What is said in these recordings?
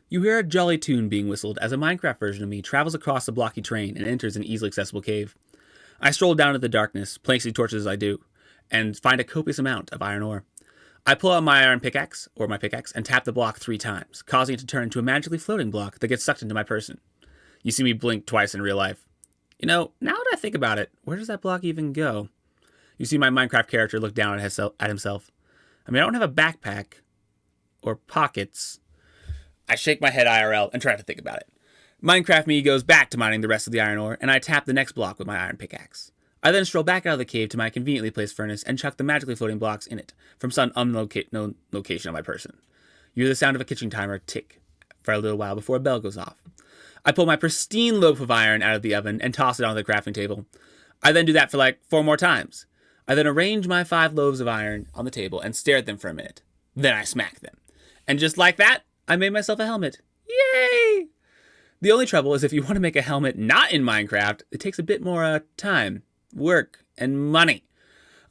You hear a jolly tune being whistled as a Minecraft version of me travels across the blocky terrain and enters an easily accessible cave. I stroll down into the darkness, placing torches as I do, and find a copious amount of iron ore. I pull out my iron pickaxe, or my pickaxe, and tap the block 3 times, causing it to turn into a magically floating block that gets sucked into my person. You see me blink twice in real life. Now that I think about it, where does that block even go? You see my Minecraft character look down at himself. I mean, I don't have a backpack or pockets. I shake my head IRL and try to think about it. Minecraft me goes back to mining the rest of the iron ore, and I tap the next block with my iron pickaxe. I then stroll back out of the cave to my conveniently placed furnace and chuck the magically floating blocks in it from some unknown location on my person. You hear the sound of a kitchen timer tick for a little while before a bell goes off. I pull my pristine loaf of iron out of the oven and toss it onto the crafting table. I then do that for like 4 more times. I then arrange my 5 loaves of iron on the table and stare at them for a minute. Then I smack them. And just like that, I made myself a helmet. Yay! The only trouble is if you want to make a helmet not in Minecraft, it takes a bit more time, work, and money.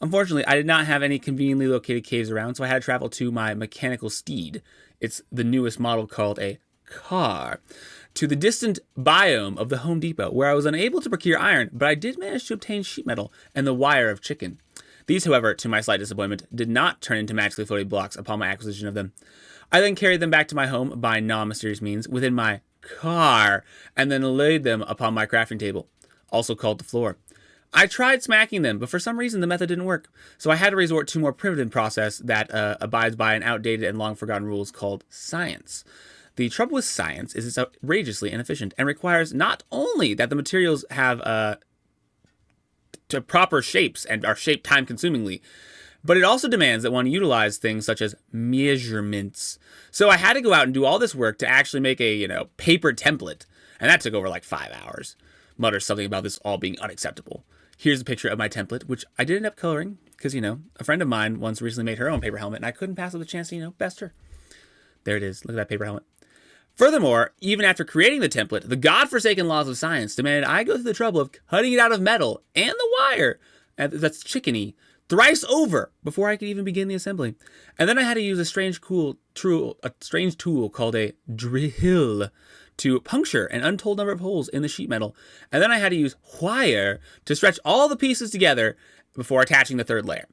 Unfortunately, I did not have any conveniently located caves around, so I had to travel to my mechanical steed. It's the newest model called a car. To the distant biome of the Home Depot, where I was unable to procure iron, but I did manage to obtain sheet metal and the wire of chicken. These, however, to my slight disappointment, did not turn into magically floating blocks upon my acquisition of them. I then carried them back to my home by non-mysterious means within my car, and then laid them upon my crafting table, also called the floor. I tried smacking them, but for some reason the method didn't work, so I had to resort to a more primitive process that abides by an outdated and long-forgotten rules called science. The trouble with science is it's outrageously inefficient and requires not only that the materials have to proper shapes and are shaped time-consumingly, but it also demands that one utilize things such as measurements. So I had to go out and do all this work to actually make a, paper template, and that took over like 5 hours. Mutters something about this all being unacceptable. Here's a picture of my template, which I did end up coloring, because, a friend of mine once recently made her own paper helmet, and I couldn't pass up the chance to, best her. There it is. Look at that paper helmet. Furthermore, even after creating the template, the godforsaken laws of science demanded I go through the trouble of cutting it out of metal and the wire, and that's chickeny, thrice over before I could even begin the assembly. And then I had to use a strange tool called a drill to puncture an untold number of holes in the sheet metal. And then I had to use wire to stretch all the pieces together before attaching the 3rd layer.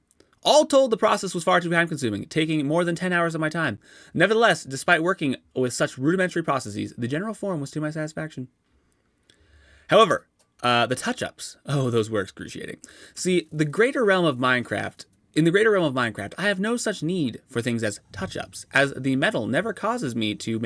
All told, the process was far too time-consuming, taking more than 10 hours of my time. Nevertheless, despite working with such rudimentary processes, the general form was to my satisfaction. However, the touch-ups, those were excruciating. See, in the greater realm of Minecraft, I have no such need for things as touch-ups, as the metal never causes me to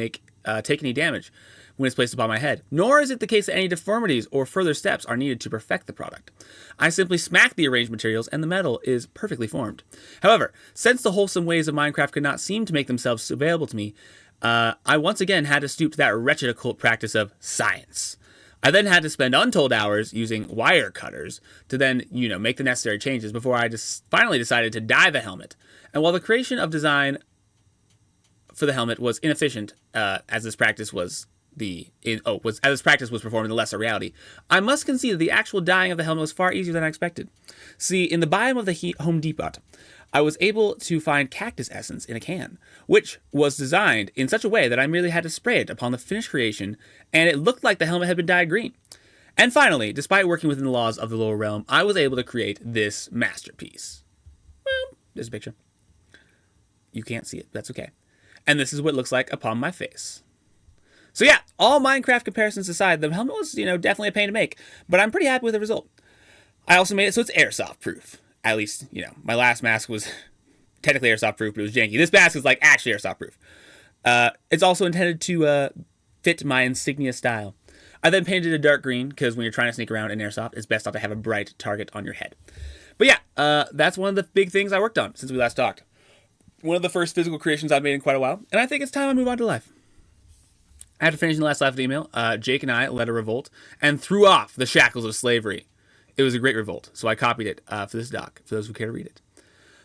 take any damage when it's placed upon my head, nor is it the case that any deformities or further steps are needed to perfect the product. I simply smack the arranged materials and the metal is perfectly formed. However, since the wholesome ways of Minecraft could not seem to make themselves available to me, I once again had to stoop to that wretched occult practice of science. I then had to spend untold hours using wire cutters to then, make the necessary changes before I just finally decided to dye the helmet. And while the creation of design for the helmet was inefficient, as this practice was performed in the lesser reality, I must concede that the actual dyeing of the helmet was far easier than I expected. See, in the biome of the Home Depot, I was able to find cactus essence in a can, which was designed in such a way that I merely had to spray it upon the finished creation, and it looked like the helmet had been dyed green. And finally, despite working within the laws of the lower realm, I was able to create this masterpiece. Well, there's a picture. You can't see it, that's okay. And this is what it looks like upon my face. So yeah, all Minecraft comparisons aside, the helmet was, definitely a pain to make, but I'm pretty happy with the result. I also made it so it's airsoft proof. At least, my last mask was technically airsoft proof, but it was janky. This mask is actually airsoft proof. It's also intended to fit my insignia style. I then painted it a dark green, because when you're trying to sneak around in airsoft, it's best not to have a bright target on your head. But yeah, that's one of the big things I worked on since we last talked. One of the first physical creations I've made in quite a while, and I think it's time I move on to life. After finishing the last life of the email, Jake and I led a revolt and threw off the shackles of slavery. It was a great revolt, so I copied it for this doc, for those who care to read it.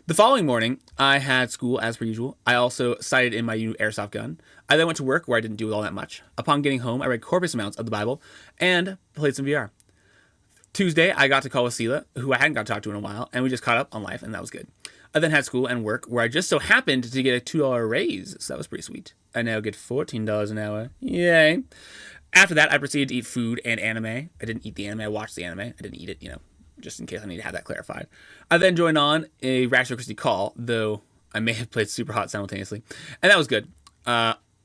The following morning, I had school as per usual. I also sighted in my new airsoft gun. I then went to work, where I didn't do all that much. Upon getting home, I read copious amounts of the Bible and played some VR. Tuesday, I got to call Wasila, who I hadn't got to talk to in a while, and we just caught up on life, and that was good. I then had school and work, where I just so happened to get a $2 raise, so that was pretty sweet. I now get $14 an hour. Yay. After that, I proceeded to eat food and anime. I didn't eat the anime, I watched the anime. I didn't eat it, just in case I need to have that clarified. I then joined on a Ratchet Christie call, though I may have played Super Hot simultaneously, and that was good.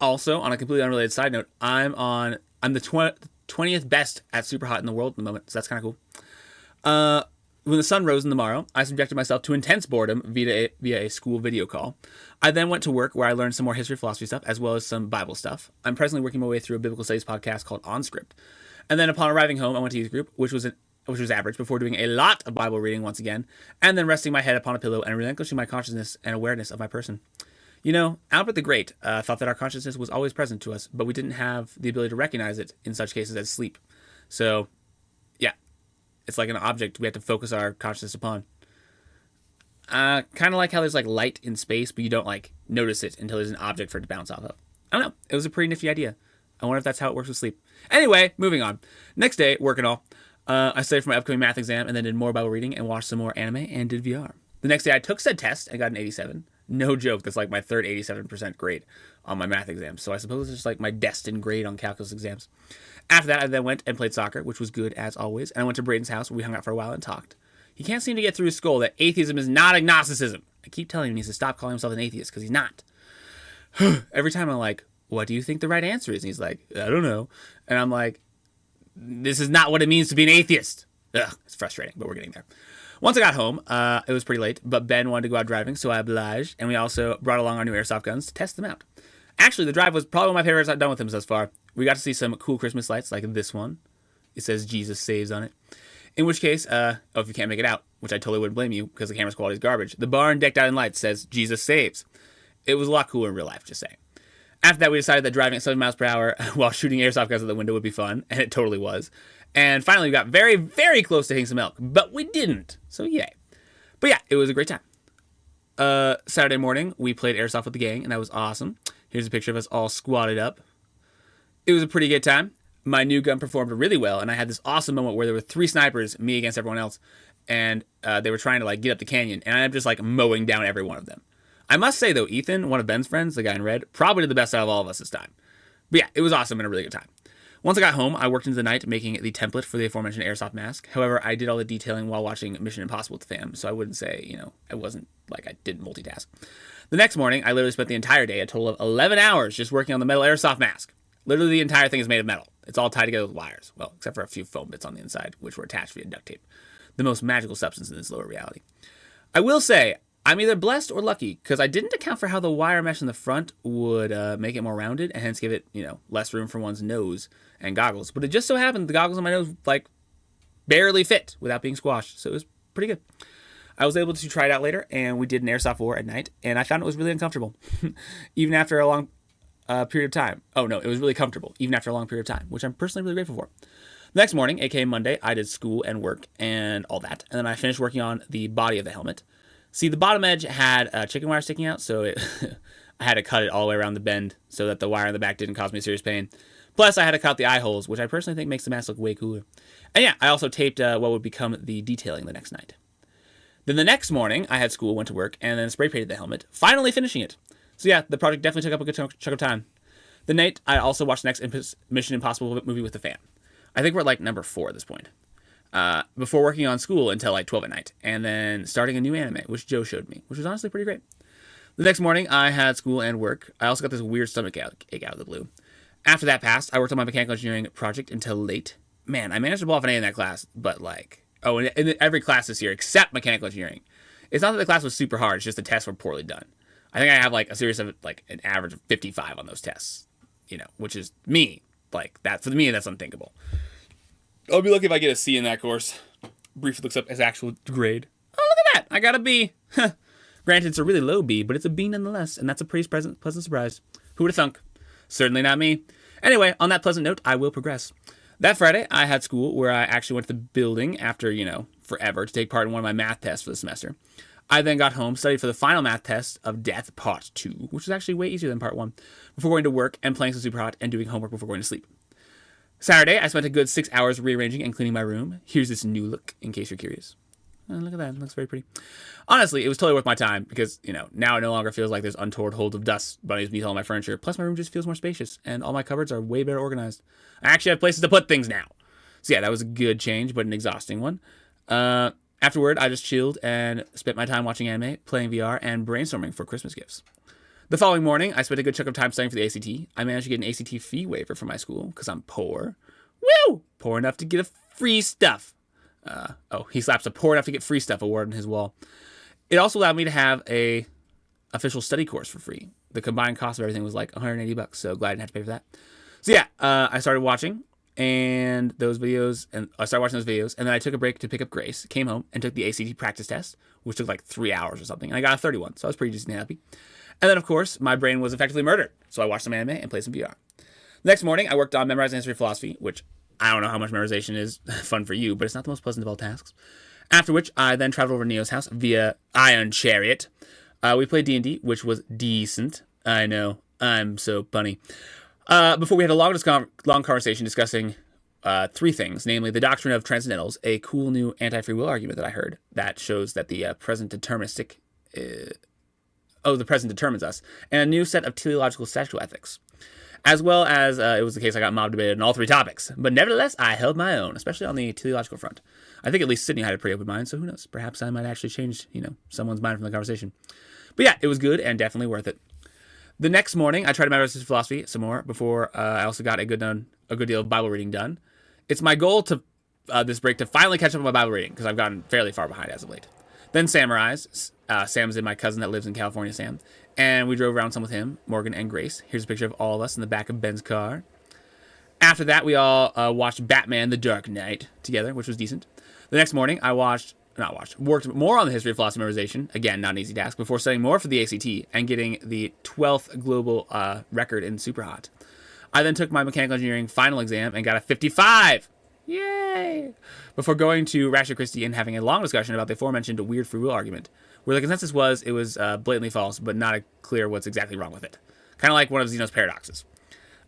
Also, on a completely unrelated side note, I'm the 20th best at Super Hot in the world at the moment, so that's kind of cool. When the sun rose in the morrow, I subjected myself to intense boredom via a school video call. I then went to work, where I learned some more history, philosophy stuff, as well as some Bible stuff. I'm presently working my way through a biblical studies podcast called On Script. And then upon arriving home, I went to youth group, which was average, before doing a lot of Bible reading once again, and then resting my head upon a pillow and relinquishing my consciousness and awareness of my person. Albert the Great thought that our consciousness was always present to us, but we didn't have the ability to recognize it in such cases as sleep. So, yeah, it's like an object we have to focus our consciousness upon. Kind of like how there's like light in space, but you don't like notice it until there's an object for it to bounce off of. I don't know. It was a pretty nifty idea. I wonder if that's how it works with sleep. Anyway, moving on. Next day, work and all. I studied for my upcoming math exam and then did more Bible reading and watched some more anime and did VR. The next day, I took said test and got an 87. No joke, that's like my third 87% grade on my math exam. So I suppose it's just like my destined grade on calculus exams. After that, I then went and played soccer, which was good as always. And I went to Braden's house where we hung out for a while and talked. He can't seem to get through his skull that atheism is not agnosticism. I keep telling him he needs to stop calling himself an atheist because he's not. Every time I'm like, what do you think the right answer is? And he's like, I don't know. And I'm like, this is not what it means to be an atheist. Ugh, it's frustrating, but we're getting there. Once I got home, it was pretty late, but Ben wanted to go out driving, so I obliged, and we also brought along our new airsoft guns to test them out. Actually, the drive was probably one of my favorites I've done with him thus far. We got to see some cool Christmas lights, like this one. It says Jesus Saves on it. In which case, if you can't make it out, which I totally wouldn't blame you because the camera's quality is garbage, the barn decked out in lights says Jesus Saves. It was a lot cooler in real life, just saying. After that, we decided that driving at 7 miles per hour while shooting airsoft guns out the window would be fun, and it totally was. And finally, we got very, very close to hitting some elk, but we didn't, so yay. But yeah, it was a great time. Saturday morning, we played airsoft with the gang, and that was awesome. Here's a picture of us all squatted up. It was a pretty good time. My new gun performed really well, and I had this awesome moment where there were 3 snipers, me against everyone else, and they were trying to like get up the canyon, and I'm just like mowing down every one of them. I must say though, Ethan, one of Ben's friends, the guy in red, probably did the best out of all of us this time. But yeah, it was awesome and a really good time. Once I got home, I worked into the night making the template for the aforementioned airsoft mask. However, I did all the detailing while watching Mission Impossible with the fam, so I wouldn't say, I wasn't like I didn't multitask. The next morning, I literally spent the entire day, a total of 11 hours, just working on the metal airsoft mask. Literally the entire thing is made of metal. It's all tied together with wires. Well, except for a few foam bits on the inside, which were attached via duct tape. The most magical substance in this lower reality. I will say, I'm either blessed or lucky, because I didn't account for how the wire mesh in the front would make it more rounded, and hence give it, less room for one's nose and goggles. But it just so happened the goggles on my nose, barely fit without being squashed, so it was pretty good. I was able to try it out later, and we did an airsoft war at night, and I found it was really uncomfortable, even after a long period of time. Oh, no, it was really comfortable, even after a long period of time, which I'm personally really grateful for. The next morning, aka Monday, I did school and work and all that, and then I finished working on the body of the helmet. See, the bottom edge had chicken wire sticking out, so I had to cut it all the way around the bend so that the wire in the back didn't cause me serious pain. Plus, I had to cut the eye holes, which I personally think makes the mask look way cooler. And yeah, I also taped what would become the detailing the next night. Then the next morning, I had school, went to work, and then spray painted the helmet, finally finishing it. So yeah, the project definitely took up a good chunk of time. The night, I also watched the next Mission Impossible movie with the fam. I think we're at number 4 at this point. Before working on school until 12 at night, and then starting a new anime, which Joe showed me, which was honestly pretty great. The next morning, I had school and work. I also got this weird stomach ache out of the blue. After that passed, I worked on my mechanical engineering project until late. Man, I managed to pull off an A in that class, but in every class this year except mechanical engineering. It's not that the class was super hard, it's just the tests were poorly done. I think I have a series of an average of 55 on those tests, which is me. For me, that's unthinkable. I'll be lucky if I get a C in that course. Briefly looks up his actual grade. Oh, look at that! I got a B. Granted, it's a really low B, but it's a B nonetheless, and that's a pretty pleasant surprise. Who would have thunk? Certainly not me. Anyway, on that pleasant note, I will progress. That Friday, I had school where I actually went to the building after, forever to take part in one of my math tests for the semester. I then got home, studied for the final math test of Death Part 2, which was actually way easier than Part 1, before going to work and playing some Super Hot and doing homework before going to sleep. Saturday, I spent a good 6 hours rearranging and cleaning my room. Here's this new look, in case you're curious. Oh, look at that. It looks very pretty. Honestly, it was totally worth my time because, now it no longer feels like there's untoward holds of dust bunnies beneath all my furniture. Plus, my room just feels more spacious and all my cupboards are way better organized. I actually have places to put things now. So yeah, that was a good change, but an exhausting one. Afterward, I just chilled and spent my time watching anime, playing VR, and brainstorming for Christmas gifts. The following morning, I spent a good chunk of time studying for the ACT. I managed to get an ACT fee waiver from my school because I'm poor. Woo! Poor enough to get a free stuff. He slaps a poor enough to get free stuff award on his wall. It also allowed me to have a official study course for free. The combined cost of everything was like $180, so glad I didn't have to pay for that. So yeah, I started watching those videos, and then I took a break to pick up Grace, came home, and took the ACT practice test, which took like 3 hours or something, and I got a 31, so I was pretty decent happy. And then, of course, my brain was effectively murdered, so I watched some anime and played some VR. The next morning, I worked on memorizing history of philosophy, which I don't know how much memorization is fun for you, but it's not the most pleasant of all tasks. After which, I then traveled over to Neo's house via Iron Chariot. We played D&D, which was decent. I know, I'm so punny. Before we had a long conversation discussing 3 things, namely the doctrine of transcendentals, a cool new anti-free will argument that I heard that shows that the present deterministic... the present determines us, and a new set of teleological statual ethics. As well as, it was the case I got mob debated on all 3 topics. But nevertheless, I held my own, especially on the teleological front. I think at least Sydney had a pretty open mind, so who knows? Perhaps I might actually change, someone's mind from the conversation. But yeah, it was good and definitely worth it. The next morning, I tried to memorize philosophy some more before I also got a good deal of Bible reading done. It's my goal to this break to finally catch up on my Bible reading, because I've gotten fairly far behind as of late. Then Sam arrives. Sam's my cousin that lives in California, Sam. And we drove around some with him, Morgan, and Grace. Here's a picture of all of us in the back of Ben's car. After that, we all watched Batman The Dark Knight together, which was decent. The next morning, I worked more on the history of philosophy memorization. Again, not an easy task, before studying more for the ACT and getting the 12th global record in Super Hot. I then took my mechanical engineering final exam and got a 55. Yay! Before going to Ratchet Christie and having a long discussion about the aforementioned weird free will argument, where the consensus was it was blatantly false, but not clear what's exactly wrong with it. Kind of like one of Zeno's paradoxes.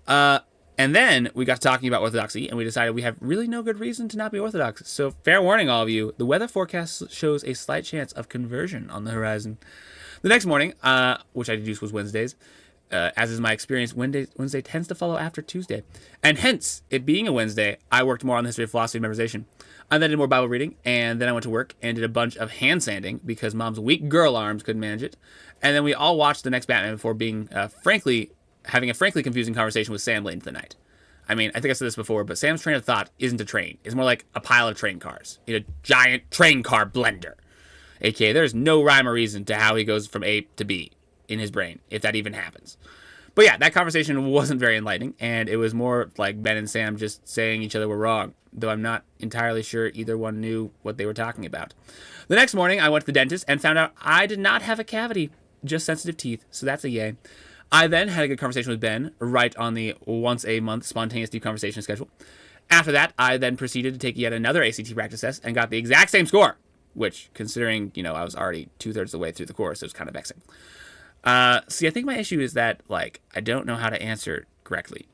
And then we got to talking about orthodoxy, and we decided we have really no good reason to not be orthodox. So fair warning, all of you, the weather forecast shows a slight chance of conversion on the horizon. The next morning, which I deduced was Wednesdays, as is my experience, Wednesday tends to follow after Tuesday. And hence, it being a Wednesday, I worked more on the history of philosophy memorization. I then did more Bible reading, and then I went to work and did a bunch of hand sanding because Mom's weak girl arms couldn't manage it. And then we all watched the next Batman before having a frankly confusing conversation with Sam late into the night. I mean, I think I said this before, but Sam's train of thought isn't a train. It's more like a pile of train cars in a giant train car blender. AKA, there's no rhyme or reason to how he goes from A to B in his brain, if that even happens. But yeah, that conversation wasn't very enlightening, and it was more like Ben and Sam just saying each other were wrong, though I'm not entirely sure either one knew what they were talking about. The next morning, I went to the dentist and found out I did not have a cavity, just sensitive teeth, so that's a yay. I then had a good conversation with Ben, right on the once-a-month spontaneous deep conversation schedule. After that, I then proceeded to take yet another ACT practice test and got the exact same score, which, considering, I was already 2/3 of the way through the course, it was kind of vexing. See, I think my issue is that, I don't know how to answer correctly.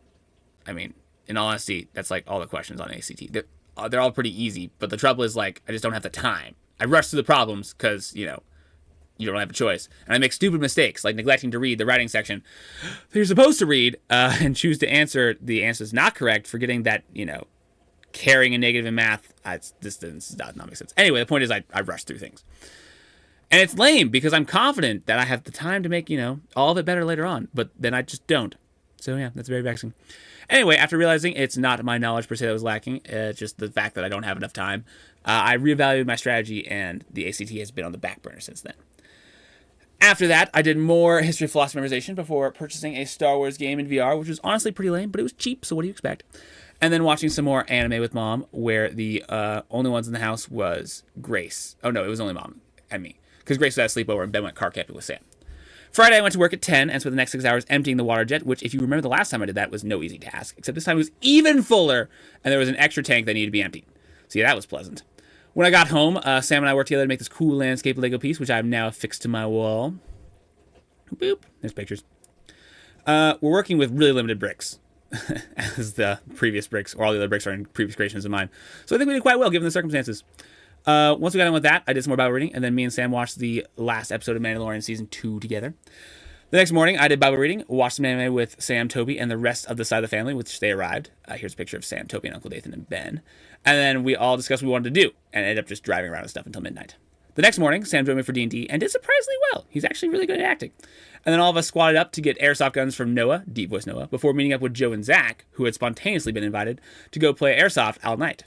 I mean, in all honesty, that's all the questions on ACT. They're all pretty easy, but the trouble is, I just don't have the time. I rush through the problems because, you don't have a choice. And I make stupid mistakes, like neglecting to read the writing section that you're supposed to read, and choose to answer the answers not correct, forgetting that, carrying a negative in math, this does not make sense. Anyway, the point is I rush through things. And it's lame because I'm confident that I have the time to make, all of it better later on, but then I just don't. So yeah, that's very vexing. Anyway, after realizing it's not my knowledge per se that was lacking, just the fact that I don't have enough time, I reevaluated my strategy, and the ACT has been on the back burner since then. After that, I did more history of philosophy memorization before purchasing a Star Wars game in VR, which was honestly pretty lame, but it was cheap, so what do you expect? And then watching some more anime with Mom, where the only ones in the house was Grace. Oh no, it was only Mom and me, because Grace was at a sleepover and Ben went car camping with Sam. Friday, I went to work at 10 and spent the next 6 hours emptying the water jet, which, if you remember the last time I did that, was no easy task, except this time it was even fuller, and there was an extra tank that needed to be emptied. So yeah, that was pleasant. When I got home, Sam and I worked together to make this cool landscape Lego piece, which I've now affixed to my wall. Boop. There's pictures. We're working with really limited bricks, as the previous bricks, or all the other bricks are in previous creations of mine. So I think we did quite well, given the circumstances. Once we got done with that, I did some more Bible reading, and then me and Sam watched the last episode of Mandalorian Season 2 together. The next morning, I did Bible reading, watched some anime with Sam, Toby, and the rest of the side of the family, which they arrived. Here's a picture of Sam, Toby, and Uncle Dathan and Ben. And then we all discussed what we wanted to do, and ended up just driving around and stuff until midnight. The next morning, Sam joined me for D&D, and did surprisingly well. He's actually really good at acting. And then all of us squatted up to get airsoft guns from Noah, deep voice Noah, before meeting up with Joe and Zach, who had spontaneously been invited to go play airsoft all night.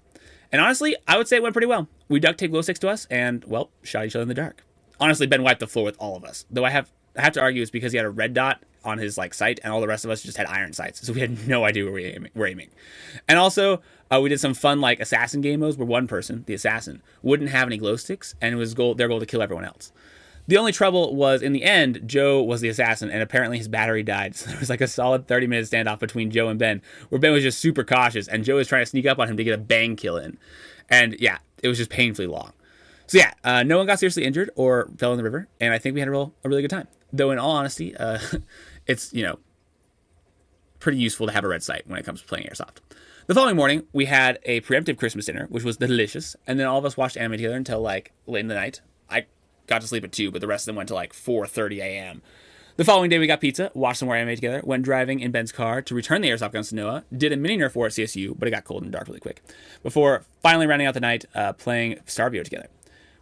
And honestly, I would say it went pretty well. We duct taped glow sticks to us, and, well, shot each other in the dark. Honestly, Ben wiped the floor with all of us, though I have to argue it's because he had a red dot on his sight, and all the rest of us just had iron sights, so we had no idea where we were aiming. And also, we did some fun assassin game modes where one person, the assassin, wouldn't have any glow sticks, and it was their goal to kill everyone else. The only trouble was, in the end, Joe was the assassin, and apparently his battery died. So there was a solid 30-minute standoff between Joe and Ben, where Ben was just super cautious, and Joe was trying to sneak up on him to get a bang kill in. And yeah, it was just painfully long. So yeah, no one got seriously injured or fell in the river, and I think we had a really good time. Though in all honesty, it's, pretty useful to have a red sight when it comes to playing airsoft. The following morning, we had a preemptive Christmas dinner, which was delicious, and then all of us watched anime together until late in the night. I got to sleep at 2, but the rest of them went to 4:30 a.m. The following day, we got pizza, watched some more anime together, went driving in Ben's car to return the airsoft guns to Noah, did a mini Nerf war at CSU, but it got cold and dark really quick, before finally rounding out the night playing Starvio together.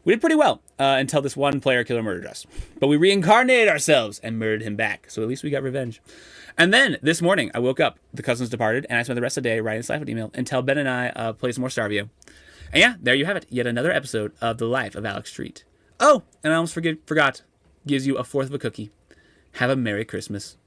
We did pretty well until this one player killer murdered us. But we reincarnated ourselves and murdered him back, so at least we got revenge. And then, this morning, I woke up, the cousins departed, and I spent the rest of the day writing a Slack email until Ben and I played some more Starvio. And yeah, there you have it, yet another episode of The Life of Alex Treat. Oh, and I almost forgot, gives you a fourth of a cookie. Have a Merry Christmas.